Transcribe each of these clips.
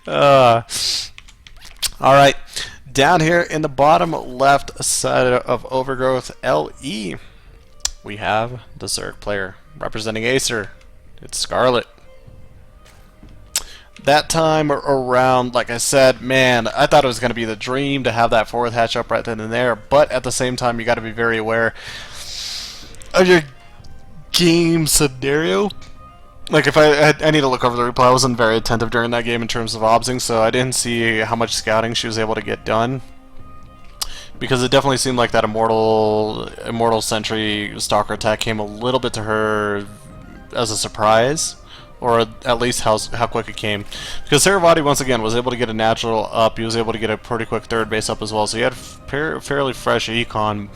uh, all right. Down here in the bottom left side of Overgrowth LE, we have the Zerg player representing Acer. It's Scarlett. That time around, like I said, man, I thought it was going to be the dream to have that fourth hatch up right then and there, but at the same time, you got to be very aware of your game scenario. Like, if I need to look over the replay, I wasn't very attentive during that game in terms of obsing, so I didn't see how much scouting she was able to get done. Because it definitely seemed like that Immortal Sentry Stalker attack came a little bit to her as a surprise. Or at least how quick it came. Because SaroVati, once again, was able to get a natural up. He was able to get a pretty quick third base up as well. So he had fairly fresh econ.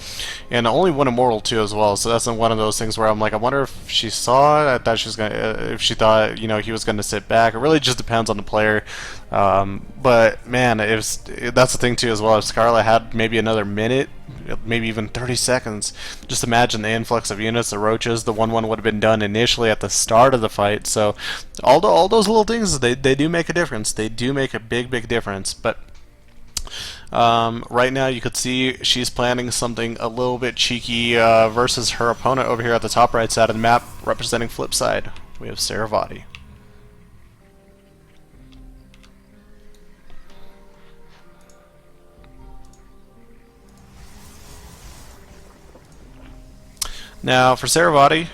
And only one immortal, too, as well. So that's one of those things where I'm like, I wonder if she saw it. I thought she was going to... if she thought, you know, he was going to sit back. It really just depends on the player. But, man, that's the thing, too, as well. If Scarlett had maybe another minute, maybe even 30 seconds, just imagine the influx of units, the roaches, the 1-1 would have been done initially at the start of the fight. So all those little things, they do make a difference. They do make a big difference. But right now you could see she's planning something a little bit cheeky versus her opponent over here at the top right side of the map, representing flip side. We have SaroVati. Now, for SaroVati,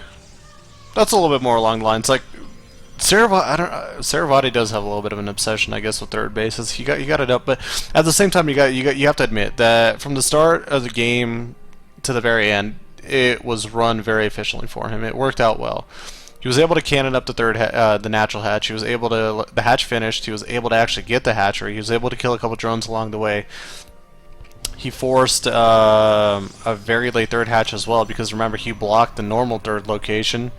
that's a little bit more along the lines. Like, SaroVati does have a little bit of an obsession, I guess, with third bases. He got it up, but at the same time, you have to admit that from the start of the game to the very end, it was run very efficiently for him. It worked out well. He was able to cannon up the natural hatch. He was able to the hatch finished. He was able to actually get the hatchery. He was able to kill a couple drones along the way. He forced a very late third hatch as well, because remember, he blocked the normal third location.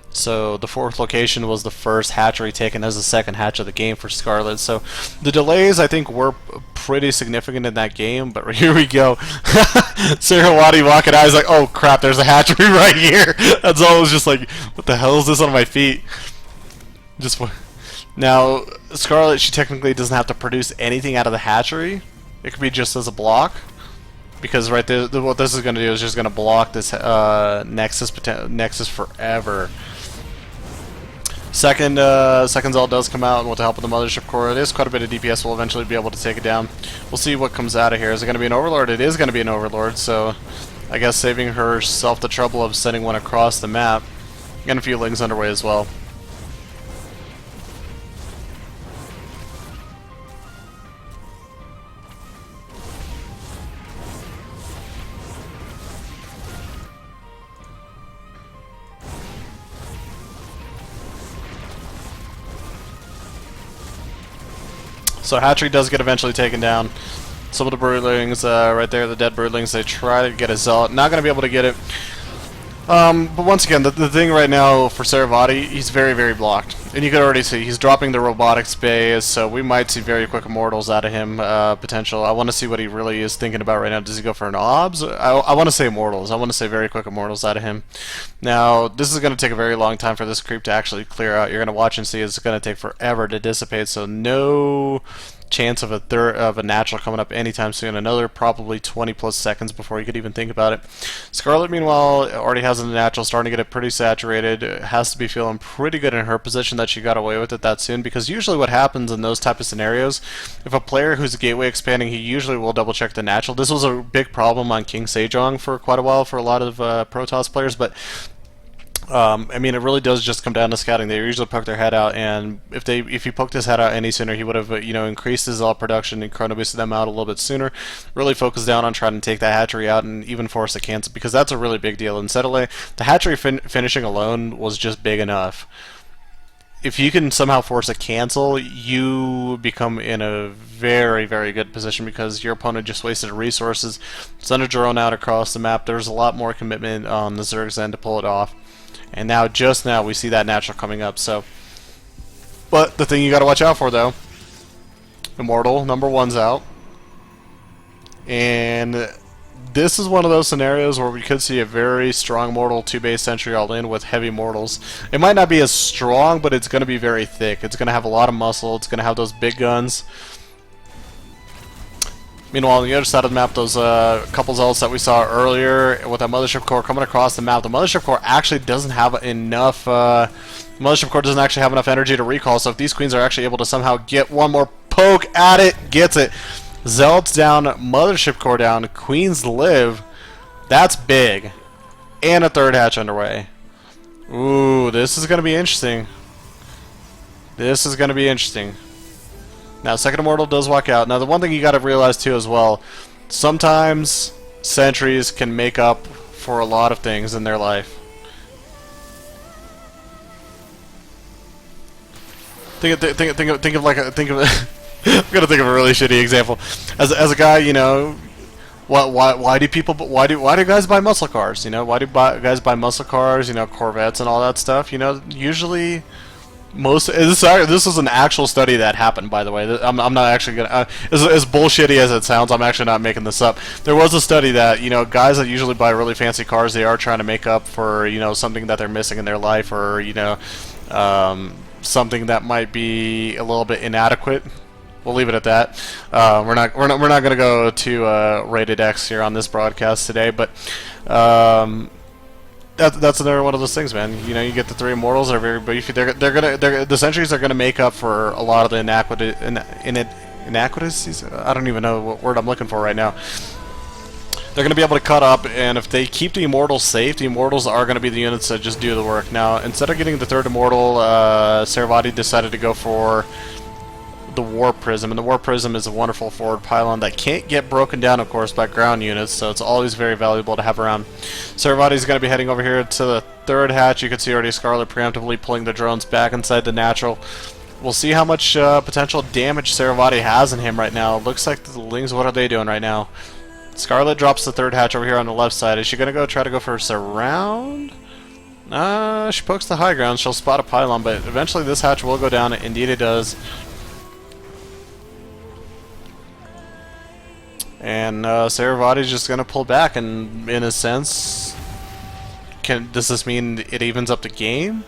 So the fourth location was the first hatchery taken as the second hatch of the game for Scarlett. So the delays, I think, were pretty significant in that game. But here we go. SaroVati walking out. He's like, oh crap, there's a hatchery right here. That's all. It was just like, what the hell is this on my feet? Just now, Scarlett, she technically doesn't have to produce anything out of the hatchery. It could be just as a block, because right there, what this is going to do is just going to block this Nexus forever. Second all does come out, and with the help of the Mothership Core, it is quite a bit of DPS. We'll eventually be able to take it down. We'll see what comes out of here. Is it going to be an Overlord? It is going to be an Overlord, so I guess saving herself the trouble of sending one across the map. And a few lings underway as well. So hatchery does get eventually taken down. Some of the broodlings right there, the dead broodlings, they try to get a zealot. Not going to be able to get it. But once again, the thing right now for SaroVati, he's very blocked. And you can already see he's dropping the robotics base, so we might see very quick immortals out of him, potential. I want to see what he really is thinking about right now. Does he go for an obs? I want to say immortals. I want to say very quick immortals out of him. Now, this is going to take a very long time for this creep to actually clear out. You're going to watch and see it's going to take forever to dissipate, so no chance of a natural coming up anytime soon. Another probably 20 plus seconds before you could even think about it. Scarlett, meanwhile, already has a natural, starting to get it pretty saturated. Has to be feeling pretty good in her position that she got away with it that soon, because usually what happens in those type of scenarios, if a player who's gateway expanding, he usually will double check the natural. This was a big problem on King Sejong for quite a while for a lot of Protoss players, but I mean, it really does just come down to scouting. They usually poke their head out, and if he poked his head out any sooner, he would have increased his all production and chrono boosted them out a little bit sooner. Really focus down on trying to take that hatchery out and even force a cancel, because that's a really big deal. Instead of the hatchery finishing alone was just big enough. If you can somehow force a cancel, you become in a very good position, because your opponent just wasted resources, sent a drone out across the map. There's a lot more commitment on the Zerg's end to pull it off. And now, just now, we see that natural coming up. So, but the thing you got to watch out for, though, Immortal #1's out, and this is one of those scenarios where we could see a very strong mortal 2-base sentry all in with heavy mortals. It might not be as strong, but it's going to be very thick. It's going to have a lot of muscle. It's going to have those big guns. Meanwhile, on the other side of the map, those couple zealots that we saw earlier with that Mothership Core coming across the map, the Mothership Core actually doesn't have enough. Mothership Core doesn't actually have enough energy to recall. So if these queens are actually able to somehow get one more poke at it, gets it. Zealots down, Mothership Core down, queens live. That's big, and a third hatch underway. Ooh, this is going to be interesting. This is going to be interesting. Now, second immortal does walk out. Now, the one thing you got to realize too as well, sometimes sentries can make up for a lot of things in their life. Think of I'm gonna think of a really shitty example. As a guy, you know, why do guys buy muscle cars? You know, why do guys buy muscle cars? You know, Corvettes and all that stuff. You know, usually. This was an actual study that happened, by the way. I'm not actually gonna as bullshitty as it sounds. I'm actually not making this up. There was a study that, you know, guys that usually buy really fancy cars, they are trying to make up for, you know, something that they're missing in their life, or, you know, something that might be a little bit inadequate. We'll leave it at that. We're not gonna go to rated X here on this broadcast today, but. That's another one of those things, man. You know, you get the three immortals that are very beefy. The sentries are gonna make up for a lot of the inadequacies. I don't even know what word I'm looking for right now. They're gonna be able to cut up, and if they keep the immortals safe, the immortals are gonna be the units that just do the work. Now, instead of getting the third immortal, SaroVati decided to go for the War Prism, and the War Prism is a wonderful forward pylon that can't get broken down, of course, by ground units, so it's always very valuable to have around. SaroVati is going to be heading over here to the third hatch. You can see already Scarlett preemptively pulling the drones back inside the natural. We'll see how much potential damage SaroVati has in him right now. Looks like the Lings, what are they doing right now? Scarlett drops the third hatch over here on the left side. Is she going to try to go for a surround? She pokes the high ground. She'll spot a pylon, but eventually this hatch will go down. Indeed it does. And SaroVati's just going to pull back, and in a sense, does this mean it evens up the game?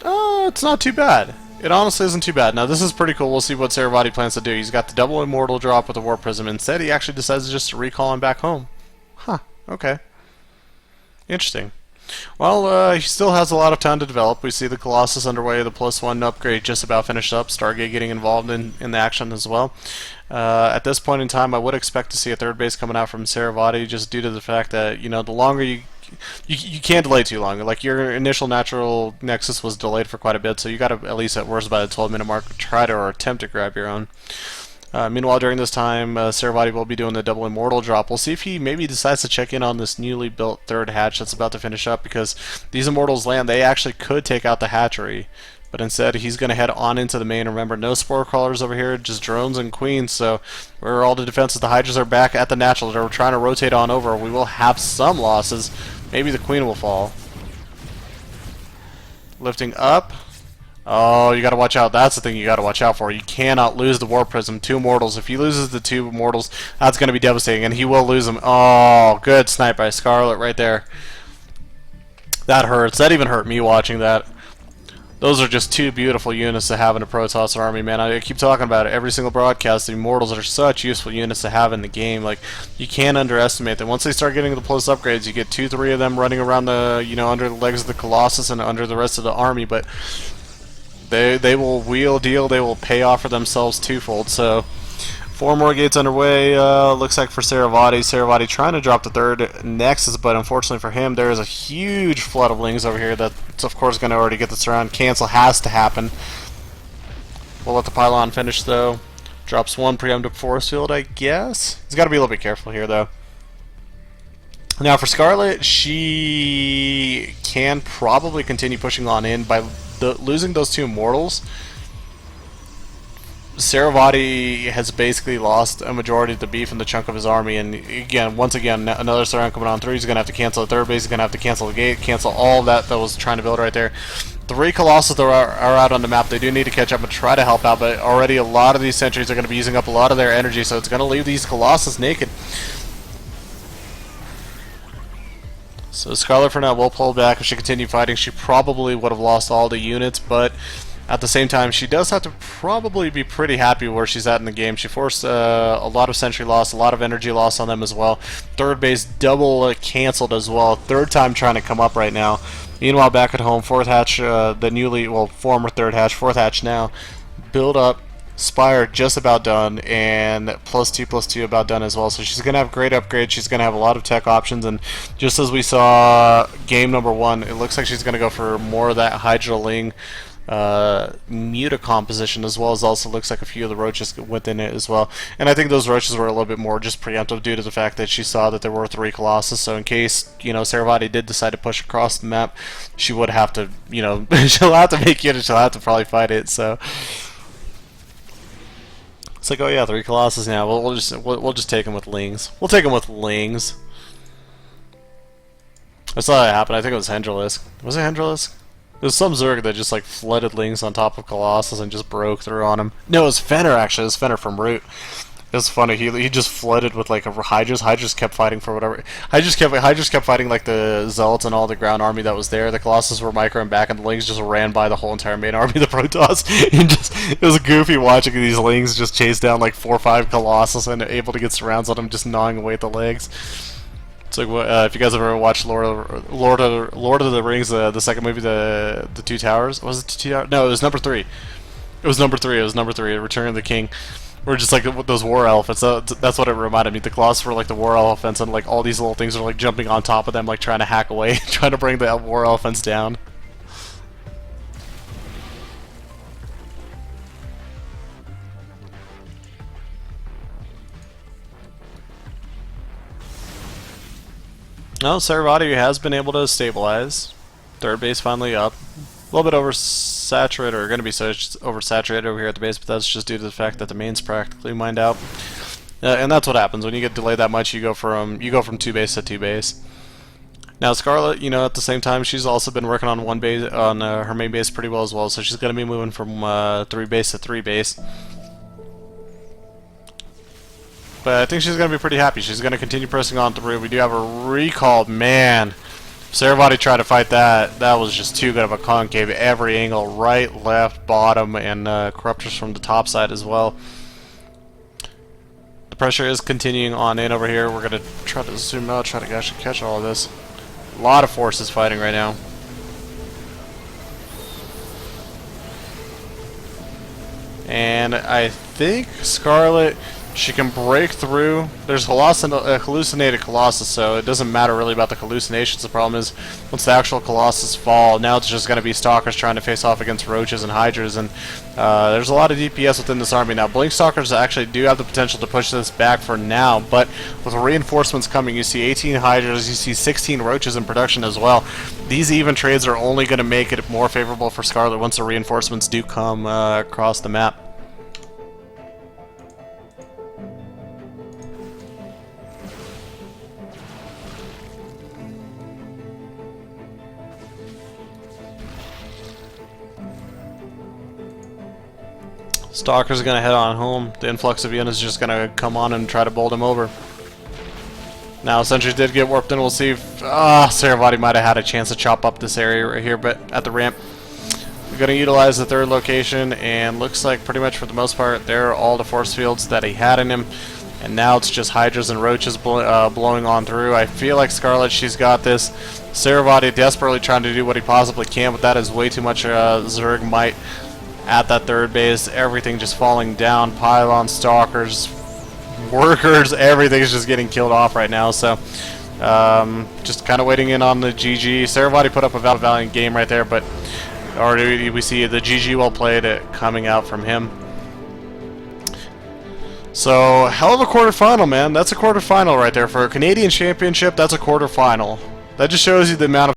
It's not too bad. It honestly isn't too bad. Now, this is pretty cool. We'll see what SaroVati plans to do. He's got the double immortal drop with the War Prism. Instead, he actually decides just to recall him back home. Huh, okay. Interesting. Well, he still has a lot of time to develop. We see the Colossus underway, the +1 upgrade just about finished up, Stargate getting involved in the action as well. At this point in time, I would expect to see a third base coming out from SaroVati, just due to the fact that, you know, the longer you can't delay too long. Like, your initial natural Nexus was delayed for quite a bit, so you got to, at least at worst by the 12-minute mark, try to or attempt to grab your own. Meanwhile, during this time, SaroVati will be doing the double immortal drop. We'll see if he maybe decides to check in on this newly built third hatch that's about to finish up, because these immortals land, they actually could take out the hatchery. But instead, he's going to head on into the main. Remember, no spore crawlers over here, just drones and queens. So, where are all the defenses? The Hydras are back at the natural. They're trying to rotate on over. We will have some losses. Maybe the queen will fall. Lifting up. Oh, you got to watch out. That's the thing you got to watch out for. You cannot lose the War Prism. 2 mortals. If he loses the 2 mortals, that's going to be devastating, and he will lose them. Oh, good snipe by Scarlett right there. That hurts. That even hurt me watching that. Those are just 2 beautiful units to have in a Protoss army, man. I keep talking about it every single broadcast. The Immortals are such useful units to have in the game. Like, you can't underestimate them. Once they start getting the plus upgrades, you get 2-3 of them running around the, you know, under the legs of the Colossus and under the rest of the army. But they will wheel deal. They will pay off for themselves twofold. So 4 more gates underway. Looks like for SaroVati. SaroVati trying to drop the third Nexus, but unfortunately for him, there is a huge flood of Lings over here that's of course going to already get the surround. Cancel has to happen. We'll let the pylon finish though. Drops 1 preemptive force field, I guess. He's got to be a little bit careful here though. Now for Scarlett, she can probably continue pushing on in by losing those 2 mortals. SaroVati has basically lost a majority of the beef and the chunk of his army, and again, once again, another surround coming on through. He's going to have to cancel the third base. He's going to have to cancel the gate, cancel all that was trying to build right there. 3 Colossus that are out on the map. They do need to catch up and try to help out, but already a lot of these sentries are going to be using up a lot of their energy, so it's going to leave these Colossus naked. So Scarlett for now will pull back. If she continued fighting, she probably would have lost all the units, but at the same time, she does have to probably be pretty happy where she's at in the game. She forced a lot of sentry loss, a lot of energy loss on them as well. Third base double canceled as well. Third time trying to come up right now. Meanwhile, back at home, fourth hatch, the newly, well, former third hatch, fourth hatch now, build up. Spire just about done, and +2/+2 about done as well. So she's going to have great upgrades. She's going to have a lot of tech options, and just as we saw game number 1, it looks like she's going to go for more of that Hydra Ling Muta composition, as well as also looks like a few of the roaches within it as well. And I think those roaches were a little bit more just preemptive due to the fact that she saw that there were 3 Colossus, so in case, you know, SaroVati did decide to push across the map, she would have to, you know, she'll have to make it, and she'll have to probably fight it, so... It's like, oh yeah, 3 Colossus now. We'll just take them with Lings. We'll take them with Lings. I saw that happen. I think it was Hendralisk. Was it Hendralisk? There was some Zerg that just like flooded Lings on top of Colossus and just broke through on him. No, it was Fenner actually. It was Fenner from Root. It was funny. He just flooded with like Hydras. Hydras kept fighting for whatever. Hydras kept fighting like the Zealots and all the ground army that was there. The Colossus were microing back, and the Lings just ran by the whole entire main army, the Protoss. And just it was goofy watching these Lings just chase down like 4 or 5 Colossus and able to get surrounds on them, just gnawing away at the legs. It's like if you guys ever watched Lord of the Rings, the second movie, the Two Towers. Was it Two Towers? No, it was number 3. It was number 3. It was number 3. Return of the King. We're just like those war elephants. That's what it reminded me. The Colossus were like the war elephants, and like all these little things are like jumping on top of them, like trying to hack away, trying to bring the war elephants down. No, SaroVati has been able to stabilize. Third base finally up. A little bit oversaturated, or going to be oversaturated over here at the base, but that's just due to the fact that the main's practically mined out. And that's what happens when you get delayed that much. You go from 2 base to 2 base. Now Scarlett, you know, at the same time, she's also been working on her main base pretty well as well. So she's going to be moving from 3 base to 3 base. But I think she's going to be pretty happy. She's going to continue pressing on through. We do have a recall, man. SaroVati tried to fight that. That was just too good of a concave. Every angle, right, left, bottom, and corruptors from the top side as well. The pressure is continuing on in over here. We're going to try to zoom out, try to actually catch all of this. A lot of forces fighting right now. And I think Scarlett... she can break through. There's hallucinated Colossus, so it doesn't matter really about the hallucinations. The problem is, once the actual Colossus fall, now it's just going to be Stalkers trying to face off against Roaches and Hydras, and there's a lot of DPS within this army. Now, Blink Stalkers actually do have the potential to push this back for now, but with reinforcements coming, you see 18 Hydras, you see 16 Roaches in production as well. These even trades are only going to make it more favorable for Scarlett once the reinforcements do come across the map. Stalker's gonna head on home. The influx of units is just gonna come on and try to bolt him over. Now, sentries did get warped in. We'll see if SaroVati might have had a chance to chop up this area right here, but at the ramp, we're gonna utilize the 3rd location, and looks like pretty much for the most part, they're all the force fields that he had in him. And now it's just Hydras and Roaches blowing on through. I feel like Scarlett, she's got this. SaroVati desperately trying to do what he possibly can, but that is way too much Zerg might. At that 3rd base, everything just falling down. Pylons, Stalkers, Workers, everything's just getting killed off right now. So, just kind of waiting in on the GG. SaroVati put up a valiant game right there, but already we see the GG well played coming out from him. So, hell of a quarterfinal, man. That's a quarterfinal right there. For a Canadian Championship, that's a quarterfinal. That just shows you the amount of